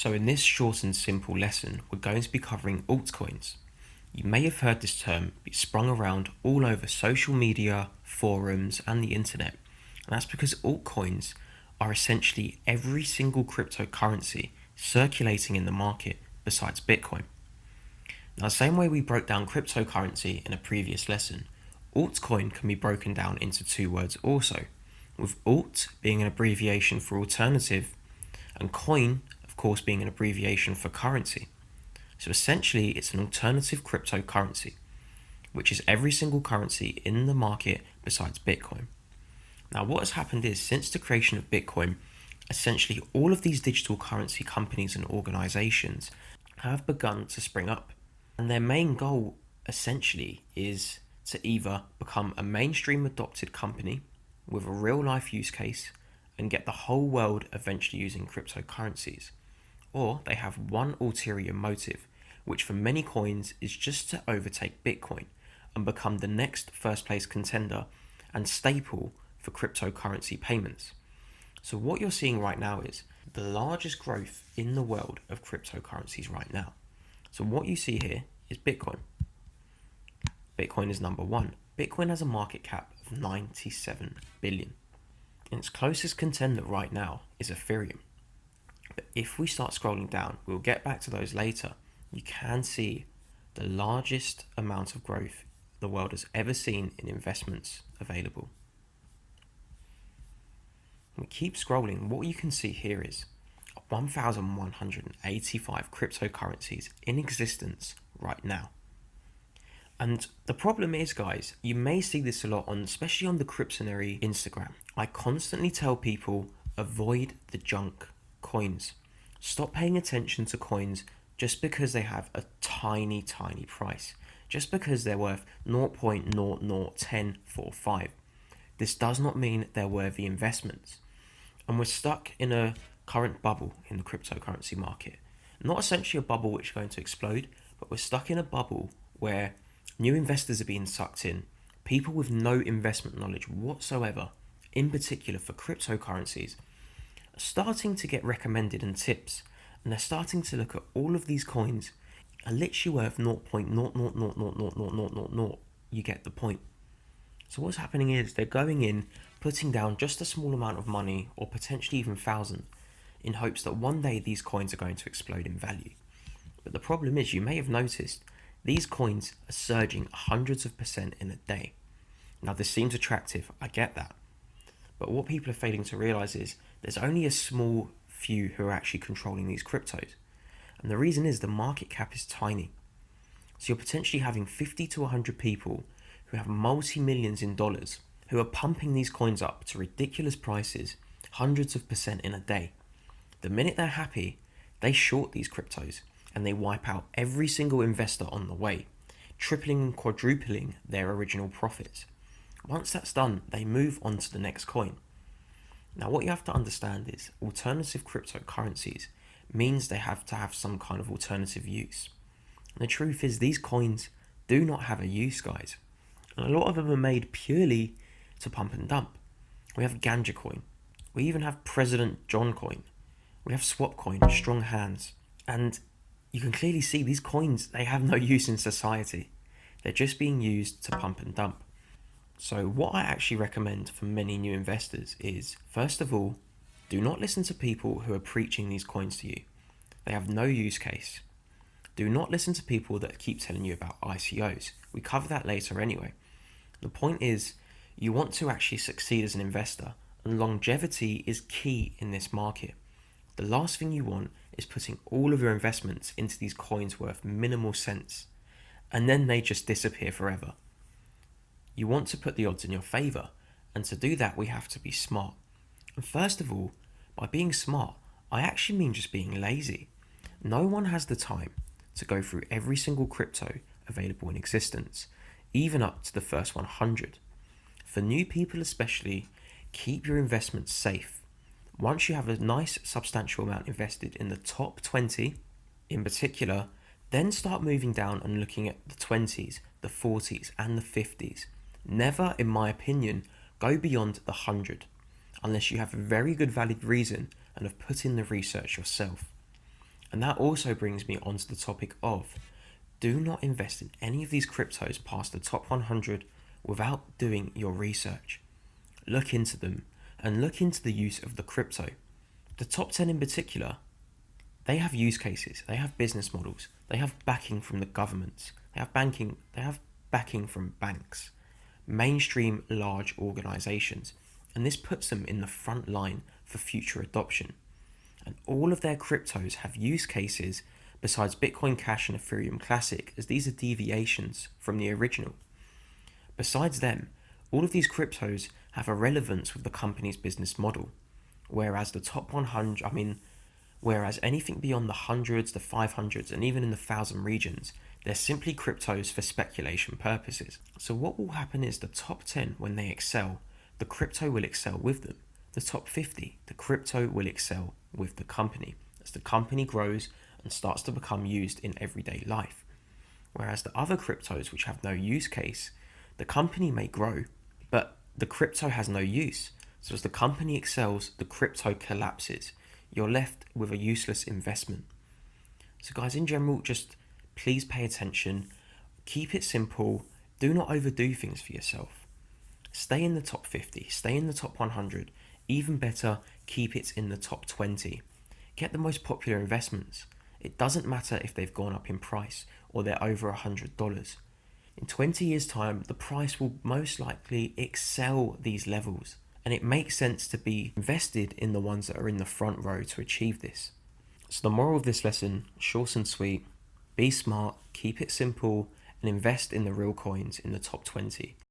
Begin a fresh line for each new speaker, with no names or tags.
So in this short and simple lesson, we're going to be covering altcoins. You may have heard this term be sprung around all over social media, forums, and the internet. And that's because altcoins are essentially every single cryptocurrency circulating in the market besides Bitcoin. Now, the same way we broke down cryptocurrency in a previous lesson, altcoin can be broken down into two words also, with alt being an abbreviation for alternative, and coin, of course, being an abbreviation for currency. So essentially, it's an alternative cryptocurrency, which is every single currency in the market besides Bitcoin. Now, what has happened is, since the creation of Bitcoin, essentially all of these digital currency companies and organizations have begun to spring up. And their main goal, essentially, is to either become a mainstream adopted company with a real life use case and get the whole world eventually using cryptocurrencies, or they have one ulterior motive, which for many coins is just to overtake Bitcoin and become the next first place contender and staple for cryptocurrency payments. So what you're seeing right now is the largest growth in the world of cryptocurrencies right now. So what you see here is Bitcoin. Bitcoin is number one. Bitcoin has a market cap of 97 billion. And its closest contender right now is Ethereum. But if we start scrolling down, we'll get back to those later, you can see the largest amount of growth the world has ever seen in investments available. We keep scrolling. What you can see here is 1,185 cryptocurrencies in existence right now. And the problem is, guys, you may see this a lot on, especially on the Cryptonary Instagram. I constantly tell people, avoid the junk coins. Stop paying attention to coins just because they have a tiny price. Just because they're worth 0.001045. This does not mean they're worthy investments. And we're stuck in a current bubble in the cryptocurrency market. Not essentially a bubble which is going to explode, but we're stuck in a bubble where new investors are being sucked in. People with no investment knowledge whatsoever, in particular for cryptocurrencies, are starting to get recommended and tips. And they're starting to look at all of these coins are literally worth 0.0000000. You get the point. So what's happening is they're going in, putting down just a small amount of money, or potentially even thousands, in hopes that one day these coins are going to explode in value. But the problem is, you may have noticed, these coins are surging hundreds of percent in a day. Now this seems attractive, I get that. But what people are failing to realize is there's only a small few who are actually controlling these cryptos. And the reason is the market cap is tiny. So you're potentially having 50 to 100 people who have multi-millions in dollars who are pumping these coins up to ridiculous prices, hundreds of percent in a day. The minute they're happy, they short these cryptos and they wipe out every single investor on the way, tripling and quadrupling their original profits. Once that's done, they move on to the next coin. Now what you have to understand is alternative cryptocurrencies means they have to have some kind of alternative use. And the truth is these coins do not have a use, guys. And a lot of them are made purely to pump and dump. We have Ganja coin. We even have President John coin. We have Swap coin, Strong Hands. And you can clearly see these coins, they have no use in society. They're just being used to pump and dump. So what I actually recommend for many new investors is, first of all, do not listen to people who are preaching these coins to you. They have no use case. Do not listen to people that keep telling you about ICOs. We cover that later anyway. The point is, you want to actually succeed as an investor, and longevity is key in this market. The last thing you want is putting all of your investments into these coins worth minimal cents, and then they just disappear forever. You want to put the odds in your favor, and to do that we have to be smart. And first of all, by being smart, I actually mean just being lazy. No one has the time to go through every single crypto available in existence, even up to the first 100. For new people especially, keep your investments safe. Once you have a nice substantial amount invested in the top 20 in particular, then start moving down and looking at the 20s, the 40s and the 50s. Never, in my opinion, go beyond the 100 unless you have a very good valid reason and have put in the research yourself. And that also brings me onto the topic of do not invest in any of these cryptos past the top 100 without doing your research. Look into them and look into the use of the crypto. The top 10 in particular, they have use cases, they have business models, they have backing from the governments, they have backing from banks, mainstream large organizations, and this puts them in the front line for future adoption. And all of their cryptos have use cases besides Bitcoin Cash and Ethereum Classic, as these are deviations from the original. Besides them, all of these cryptos have a relevance with the company's business model, whereas the top 100, whereas anything beyond the hundreds, the 500s, and even in the 1,000 regions, they're simply cryptos for speculation purposes. So what will happen is the top 10, when they excel, the crypto will excel with them. The top 50, the crypto will excel with the company as the company grows and starts to become used in everyday life. Whereas the other cryptos which have no use case, the company may grow, but the crypto has no use. So as the company excels, the crypto collapses. You're left with a useless investment. So guys, in general, just please pay attention, keep it simple, do not overdo things for yourself. Stay in the top 50, stay in the top 100, even better, keep it in the top 20. Get the most popular investments. It doesn't matter if they've gone up in price or they're over $100. In 20 years' time, the price will most likely excel these levels, and it makes sense to be invested in the ones that are in the front row to achieve this. So the moral of this lesson, short and sweet, be smart, keep it simple, and invest in the real coins in the top 20.